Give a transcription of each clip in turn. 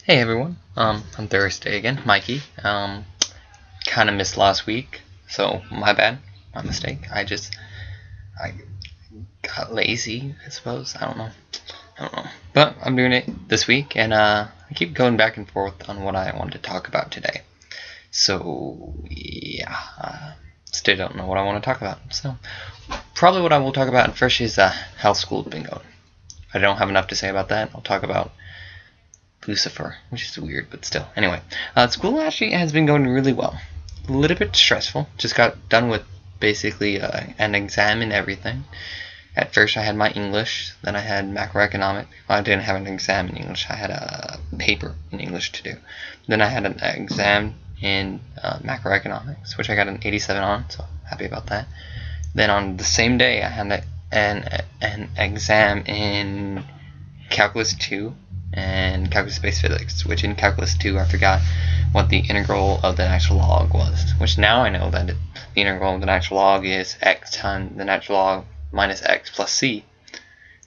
Hey everyone, on Thursday again, Mikey. Kind of missed last week, so my bad, my mistake. I got lazy, I suppose. I don't know. But I'm doing it this week, and I keep going back and forth on what I want to talk about today. So yeah, still don't know what I want to talk about. So probably what I will talk about first is how school's been going. I don't have enough to say about that. I'll talk about Lucifer, which is weird, but still. Anyway, school actually has been going really well. A little bit stressful. Just got done with basically an exam and everything. At first I had my English, then I had macroeconomics. Well, I didn't have an exam in English. I had a paper in English to do. Then I had an exam in macroeconomics, which I got an 87 on, so happy about that. Then on the same day I had an exam in Calculus 2 and calculus-based physics, which in calculus 2 I forgot what the integral of the natural log was, which now I know that the integral of the natural log is x times the natural log minus x plus c.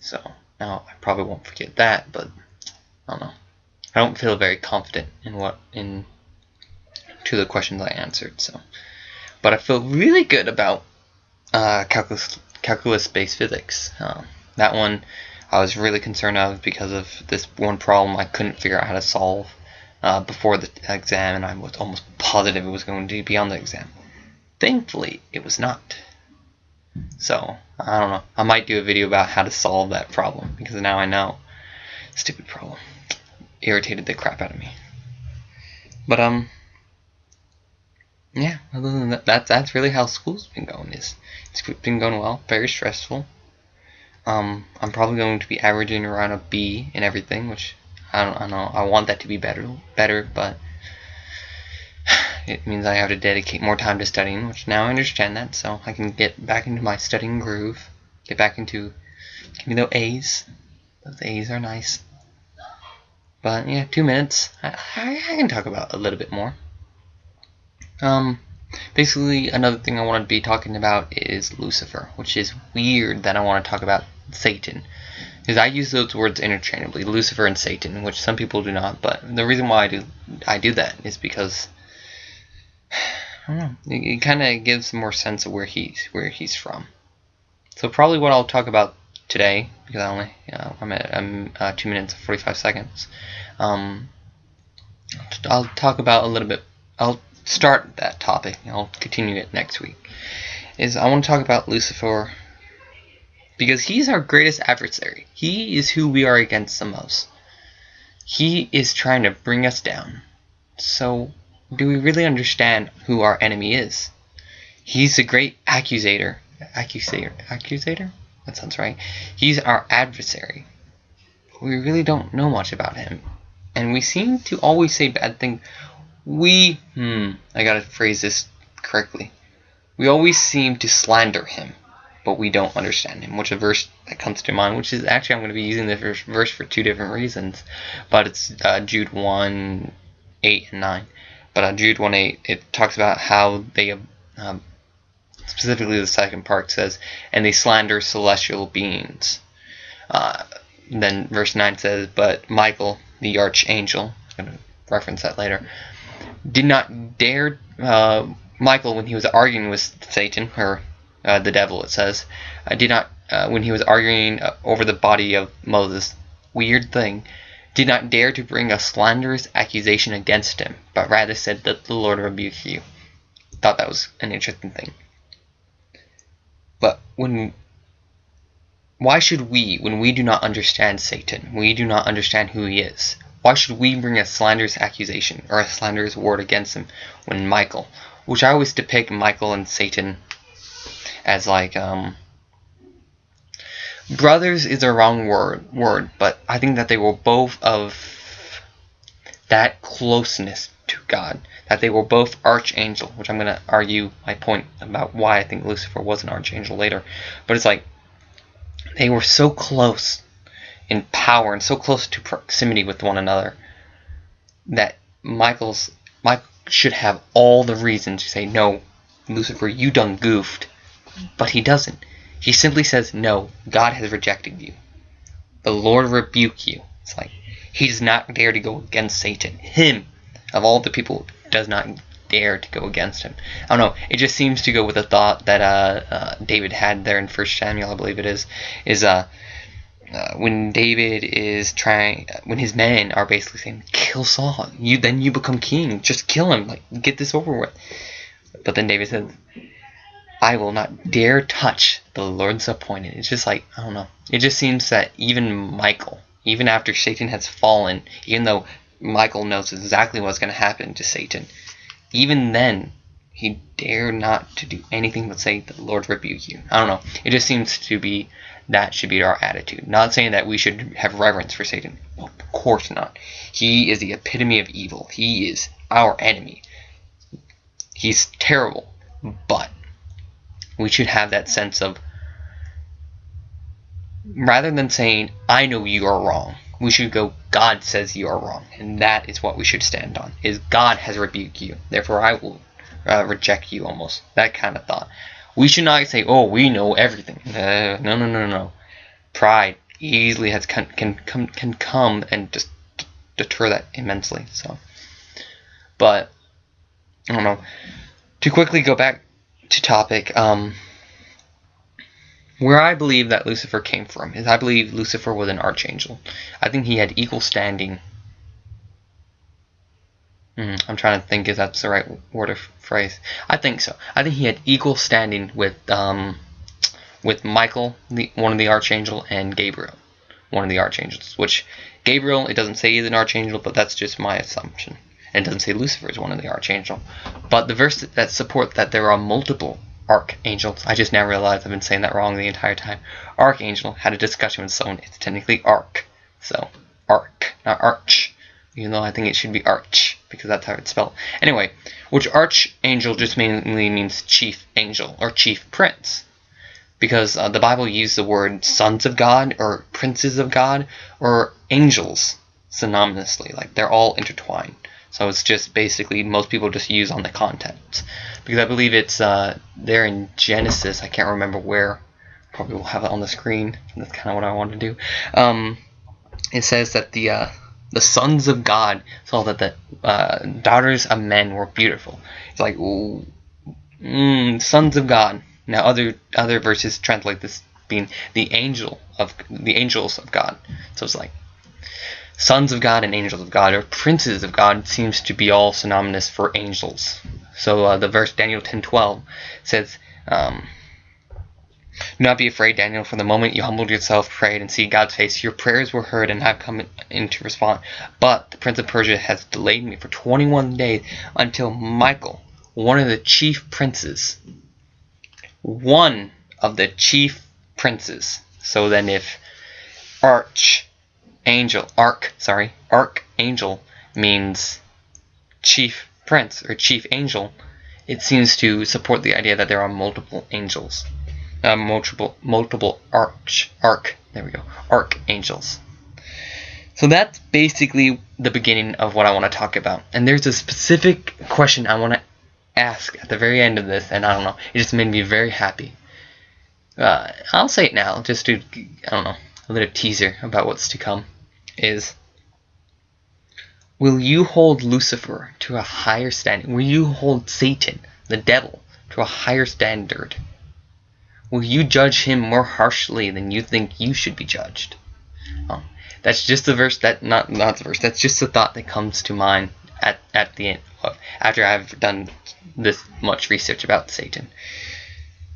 So now I probably won't forget that, but I don't know. I don't feel very confident in the questions I answered. So, but I feel really good about calculus-based physics. That one I was really concerned of because of this one problem I couldn't figure out how to solve before the exam, and I was almost positive it was going to be on the exam. Thankfully, it was not. So, I don't know. I might do a video about how to solve that problem, because now I know. Stupid problem. Irritated the crap out of me. But, yeah, other than that, that's really how school's been going. It's been going well, very stressful. I'm probably going to be averaging around a B in everything, which I don't know. I want that to be better, but it means I have to dedicate more time to studying, which now I understand that, so I can get back into my studying groove, get back into, give me those A's. Those A's are nice. But yeah, 2 minutes. I can talk about a little bit more. Basically, another thing I want to be talking about is Lucifer, which is weird that I want to talk about Satan, because I use those words interchangeably, Lucifer and Satan, which some people do not. But the reason why I do that is because I don't know, it kind of gives more sense of where he's from. So probably what I'll talk about today, because I'm at 2 minutes and 45 seconds. I'll talk about a little bit. I'll start that topic, and I'll continue it next week. I want to talk about Lucifer, because he's our greatest adversary. He is who we are against the most. He is trying to bring us down. So, do we really understand who our enemy is? He's a great accusator. Accusator? That sounds right. He's our adversary. We really don't know much about him. And we seem to always say bad things. I gotta phrase this correctly. We always seem to slander him, but we don't understand him, which a verse that comes to mind, which is actually, I'm going to be using this verse for 2 different reasons, but it's Jude 1, 8 and 9. But Jude 1, 8, it talks about how they, specifically the second part says, and they slander celestial beings. Then verse 9 says, but Michael, the Archangel, I'm going to reference that later, did not dare, Michael, when he was arguing with Satan, or the devil, it says, did not, when he was arguing over the body of Moses, weird thing, did not dare to bring a slanderous accusation against him, but rather said that the Lord rebuke you. Thought that was an interesting thing. But why should we, when we do not understand Satan, we do not understand who he is, why should we bring a slanderous accusation or a slanderous word against him when Michael, which I always depict Michael and Satan as like, brothers is a wrong word, but I think that they were both of that closeness to God, that they were both archangel, which I'm going to argue my point about why I think Lucifer was an archangel later, but it's like, they were so close in power and so close to proximity with one another that Michael should have all the reasons to say, no, Lucifer, you done goofed. But he doesn't. He simply says, no, God has rejected you. The Lord rebuke you. It's like, He does not dare to go against Satan. Him, of all the people, does not dare to go against him. I don't know. It just seems to go with the thought that David had there in 1 Samuel, I believe it is when David is when his men are basically saying, kill Saul, then you become king, just kill him, like, get this over with. But then David says, I will not dare touch the Lord's appointed. It's just like, I don't know. It just seems that even Michael, even after Satan has fallen, even though Michael knows exactly what's going to happen to Satan, even then, he dare not to do anything but say, the Lord rebuke you. I don't know. It just seems to be that should be our attitude. Not saying that we should have reverence for Satan. Of course not. He is the epitome of evil. He is our enemy. He's terrible. But we should have that sense of, rather than saying, I know you are wrong, we should go, God says you are wrong. And that is what we should stand on, is God has rebuked you, therefore I will reject you, almost. That kind of thought. We should not say, oh, we know everything. No. Pride easily can come and just deter that immensely. So, but I don't know. To quickly go back to topic, where I believe that Lucifer came from is I believe Lucifer was an archangel. I think he had equal standing. I'm trying to think if that's the right word or phrase. I think so. I think he had equal standing with Michael, one of the archangel, and Gabriel, one of the archangels. Which Gabriel, it doesn't say he's an archangel, but that's just my assumption. And it doesn't say Lucifer is one of the archangel. But the verse that supports that there are multiple archangels, I just now realized I've been saying that wrong the entire time. Archangel had a discussion with someone. It's technically arc, so arc, not arch. Even though I think it should be arch, because that's how it's spelled. Anyway, which archangel just mainly means chief angel, or chief prince. Because the Bible used the word sons of God, or princes of God, or angels synonymously. Like, they're all intertwined. So it's just basically, most people just use on the content. Because I believe it's there in Genesis, I can't remember where. Probably will have it on the screen. That's kind of what I want to do. It says that the sons of God saw that the daughters of men were beautiful. It's like, ooh, sons of God. Now other verses translate this being the angels of God. So it's like sons of God and angels of God, or princes of God, seems to be all synonymous for angels. So the verse Daniel 10:12 says, do not be afraid, Daniel, for the moment you humbled yourself, prayed, and see God's face. Your prayers were heard, and I've come in to respond. But the prince of Persia has delayed me for 21 days until Michael, one of the chief princes. So then if archangel means chief prince or chief angel, it seems to support the idea that there are multiple angels. Multiple archangels. So that's basically the beginning of what I want to talk about. And there's a specific question I want to ask at the very end of this, and I don't know, it just made me very happy. I'll say it now, just to, I don't know, a little teaser about what's to come, is, will you hold Lucifer to a higher standard? Will you hold Satan, the devil, to a higher standard? Will you judge him more harshly than you think you should be judged? That's just the verse not the verse. That's just the thought that comes to mind at the end after I've done this much research about Satan.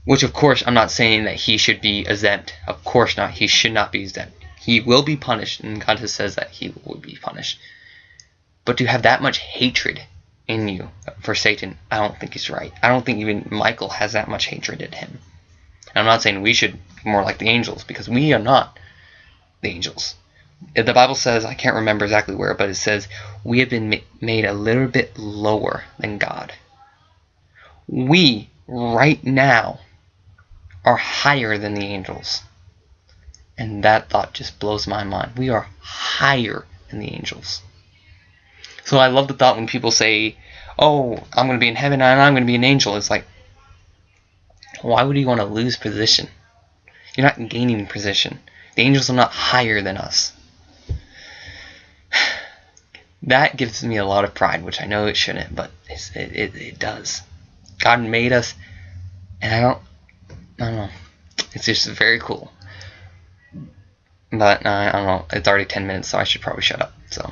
Which, of course, I'm not saying that he should be exempt. Of course not. He should not be exempt. He will be punished, and God says that he will be punished. But to have that much hatred in you for Satan, I don't think is right. I don't think even Michael has that much hatred in him. I'm not saying we should be more like the angels, because we are not the angels. The Bible says, I can't remember exactly where, but it says, we have been made a little bit lower than God. We, right now, are higher than the angels. And that thought just blows my mind. We are higher than the angels. So I love the thought when people say, oh, I'm going to be in heaven and I'm going to be an angel. It's like, why would you want to lose position? You're not gaining position. The angels are not higher than us. that gives me a lot of pride, which I know it shouldn't, but it does. God made us, and I don't know. It's just very cool. But I don't know. It's already 10 minutes, so I should probably shut up. So.